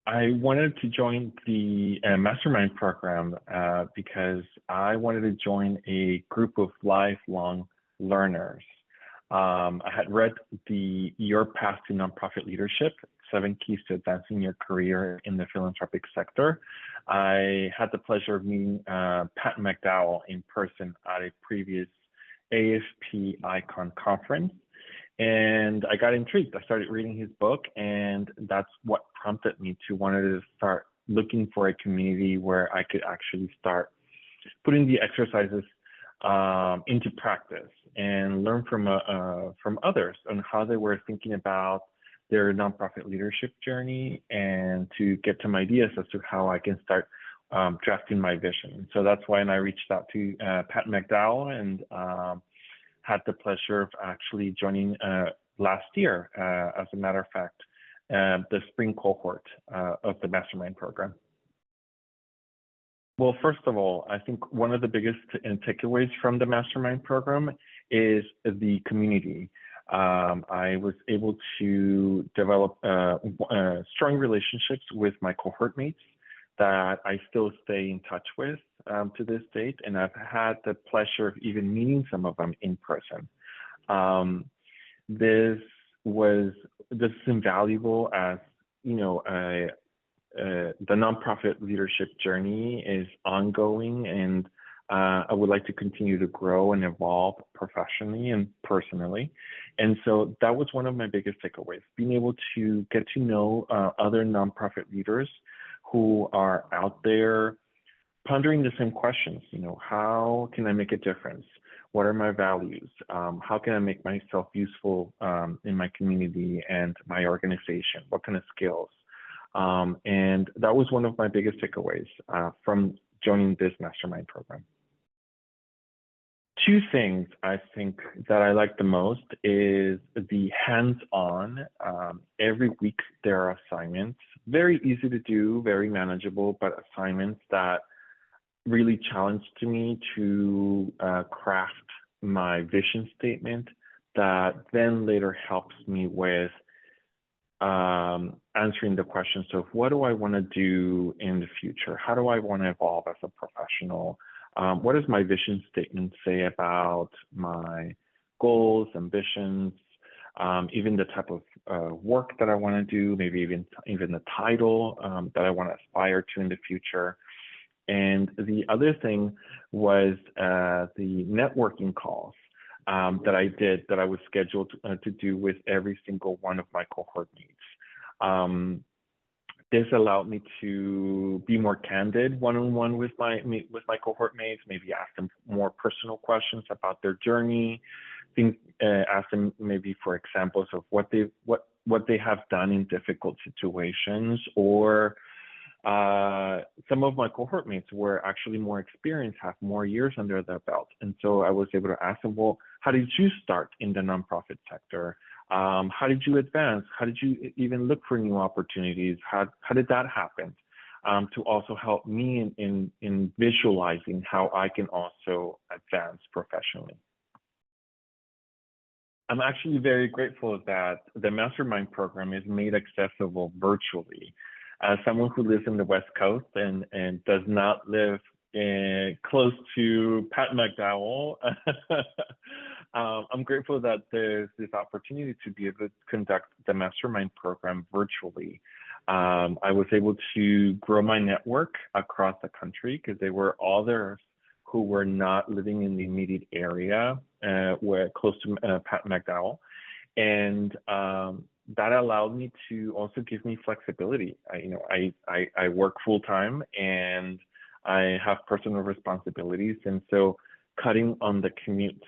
I wanted to join the Mastermind program because I wanted to join a group of lifelong learners. I had read the Your Path to Nonprofit Leadership, 7 Keys to Advancing Your Career in the Philanthropic Sector. I had the pleasure of meeting Pat McDowell in person at a previous AFP Icon conference. And I got intrigued. I started reading his book, and that's what prompted me to wanted to start looking for a community where I could actually start putting the exercises into practice and learn from others on how they were thinking about their nonprofit leadership journey, and to get some ideas as to how I can start drafting my vision. So that's why I reached out to Pat McDowell, and had the pleasure of actually joining last year, as a matter of fact, the spring cohort of the Mastermind program. Well, first of all, I think one of the biggest takeaways from the Mastermind program is the community. I was able to develop strong relationships with my cohort mates that I still stay in touch with to this date, and I've had the pleasure of even meeting some of them in person. This is invaluable, as you know, the nonprofit leadership journey is ongoing, and I would like to continue to grow and evolve professionally and personally. And so that was one of my biggest takeaways, being able to get to know other nonprofit leaders who are out there pondering the same questions. You know, how can I make a difference? What are my values? How can I make myself useful in my community and my organization? What kind of skills? And that was one of my biggest takeaways from joining this Mastermind program. Two things I think that I like the most is the hands-on. Every week there are assignments, very easy to do, very manageable, but assignments that really challenged me to craft my vision statement that then later helps me with answering the questions of what do I want to do in the future? How do I want to evolve as a professional? What does my vision statement say about my goals, ambitions, even the type of work that I want to do, maybe even the title that I want to aspire to in the future. And the other thing was the networking calls that I did, that I was scheduled to do with every single one of my cohort mates. This allowed me to be more candid one-on-one with my cohort mates, maybe ask them more personal questions about their journey, ask them maybe for examples of what they have done in difficult situations, or some of my cohort mates were actually more experienced, have more years under their belt. And so I was able to ask them, well, how did you start in the nonprofit sector? How did you advance? How did you even look for new opportunities? How did that happen? To also help me in visualizing how I can also advance professionally. I'm actually very grateful that the Mastermind program is made accessible virtually. As someone who lives in the West Coast and does not live close to Pat McDowell, I'm grateful that there's this opportunity to be able to conduct the Mastermind program virtually. I was able to grow my network across the country because there were others who were not living in the immediate area, were close to Pat McDowell. And that allowed me to also give me flexibility. I work full time and I have personal responsibilities. And so cutting on the commute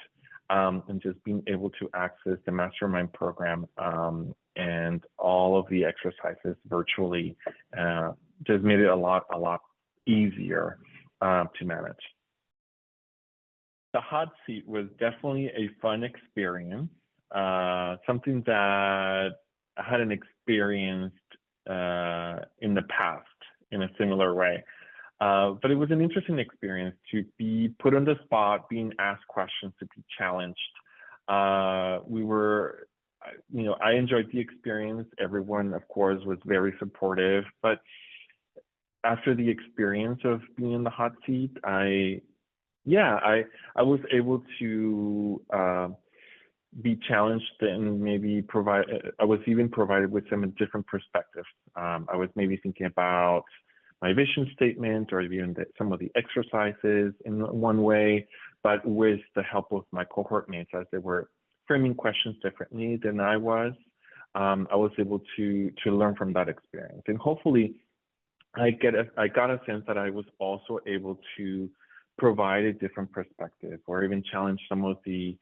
and just being able to access the Mastermind program and all of the exercises virtually just made it a lot easier to manage. The hot seat was definitely a fun experience, something that I hadn't experienced in the past in a similar way. But it was an interesting experience to be put on the spot, being asked questions, to be challenged. We were I enjoyed the experience. Everyone, of course, was very supportive. But after the experience of being in the hot seat, I was able to be challenged and maybe I was even provided with some different perspectives. I was maybe thinking about my vision statement or even some of the exercises in one way, but with the help of my cohort mates as they were framing questions differently than I was able to learn from that experience. And hopefully I got a sense that I was also able to provide a different perspective or even challenge some of the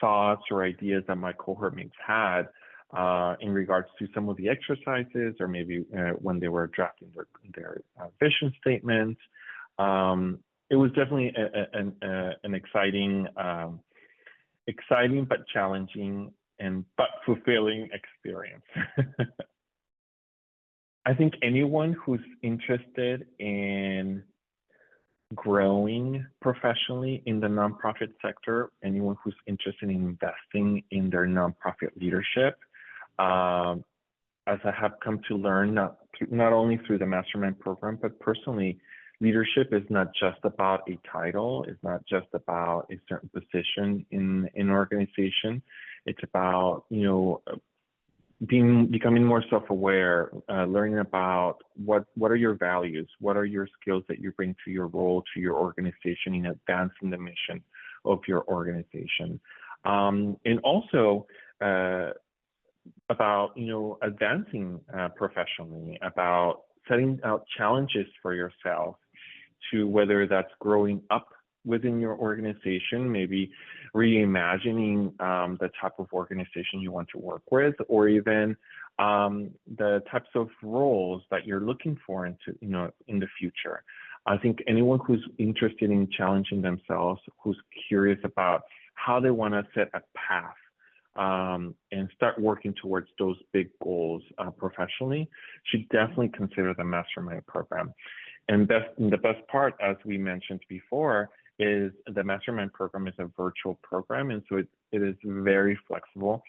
thoughts or ideas that my cohort mates had in regards to some of the exercises or maybe when they were drafting their vision statements. It was definitely an exciting but challenging but fulfilling experience. I think anyone who's interested in growing professionally in the nonprofit sector, anyone who's interested in investing in their nonprofit leadership, as I have come to learn, not only through the Mastermind program, but personally, leadership is not just about a title. It's not just about a certain position in an organization. It's about, becoming more self-aware, learning about what are your values, what are your skills that you bring to your role, to your organization in advancing the mission of your organization. And also about, advancing professionally, about setting out challenges for yourself to whether that's growing up within your organization, maybe reimagining the type of organization you want to work with, or even the types of roles that you're looking for in the future. I think anyone who's interested in challenging themselves, who's curious about how they want to set a path and start working towards those big goals professionally, should definitely consider the Mastermind program. And the best part, as we mentioned before, is the Mastermind program is a virtual program, and so it is very flexible.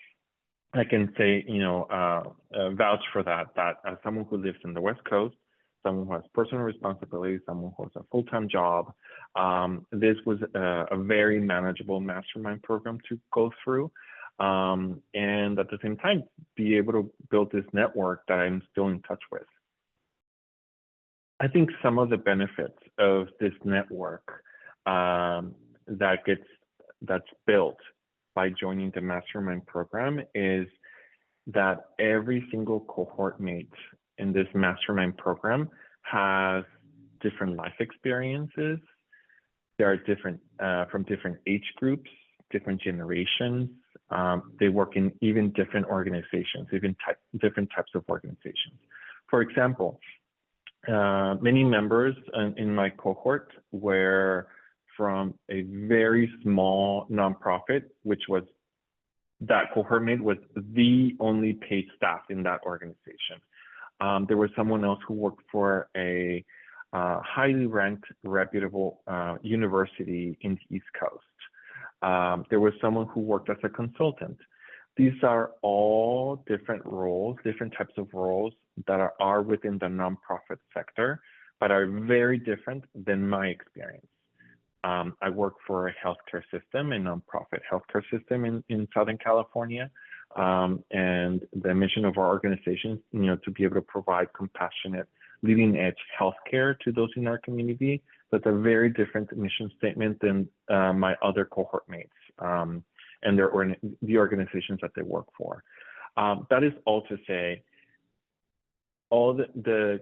I can say, vouch for that as someone who lives in the West Coast, someone who has personal responsibilities, someone who has a full-time job, this was a very manageable Mastermind program to go through. And at the same time, be able to build this network that I'm still in touch with. I think some of the benefits of this network that's built by joining the Mastermind program is that every single cohort mate in this Mastermind program has different life experiences. They are different from different age groups, different generations. They work in even different organizations, different types of organizations. For example, many members in my cohort were from a very small nonprofit, which was that cohort mate was the only paid staff in that organization. There was someone else who worked for a highly ranked, reputable university in the East Coast. There was someone who worked as a consultant. These are all different roles, different types of roles that are within the nonprofit sector, but are very different than my experience. I work for a healthcare system, a nonprofit healthcare system in Southern California. And the mission of our organization is, to be able to provide compassionate, leading edge healthcare to those in our community. That's a very different mission statement than my other cohort mates and the organizations that they work for. That is all to say, all the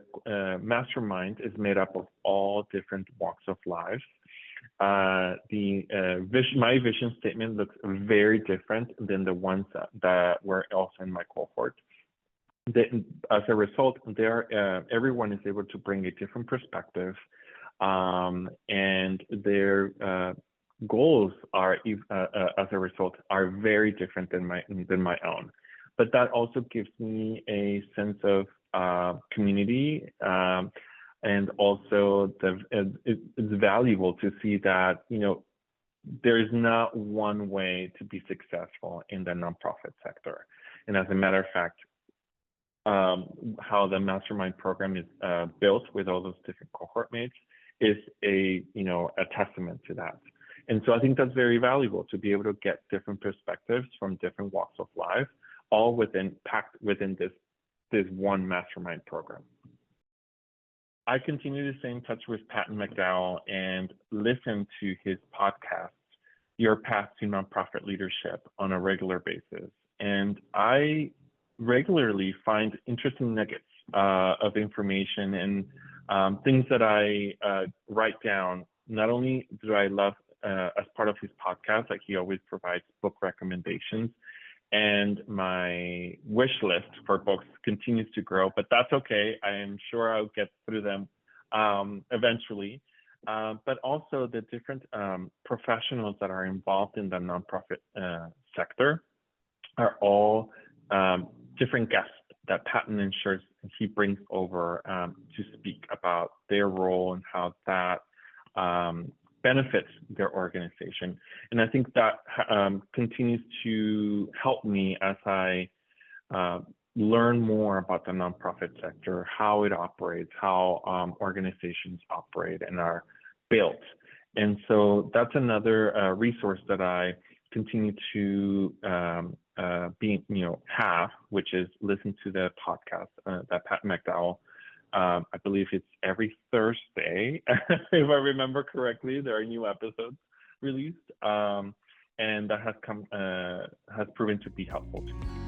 Mastermind is made up of all different walks of life. My vision statement looks very different than the ones that were also in my cohort. As a result, everyone is able to bring a different perspective, and their goals are, as a result, are very different than my own. But that also gives me a sense of community. And also it's valuable to see that, there's not one way to be successful in the nonprofit sector. And as a matter of fact, how the Mastermind program is built with all those different cohort mates is a testament to that. And so I think that's very valuable to be able to get different perspectives from different walks of life, all packed within this one Mastermind program. I continue to stay in touch with Patton McDowell and listen to his podcast, Your Path to Nonprofit Leadership, on a regular basis. And I regularly find interesting nuggets of information and things that I write down. Not only do I love, as part of his podcast, like he always provides book recommendations, and my wish list for books continues to grow, but that's okay. I am sure I'll get through them eventually. But also the different professionals that are involved in the nonprofit sector are all different guests that Patton ensures he brings over to speak about their role and how that benefits their organization. And I think that continues to help me as I learn more about the nonprofit sector, how it operates, how organizations operate and are built. And so that's another resource that I continue to have, which is listen to the podcast that Pat McDowell. I believe it's every Thursday, if I remember correctly. There are new episodes released, and that has proven to be helpful to me.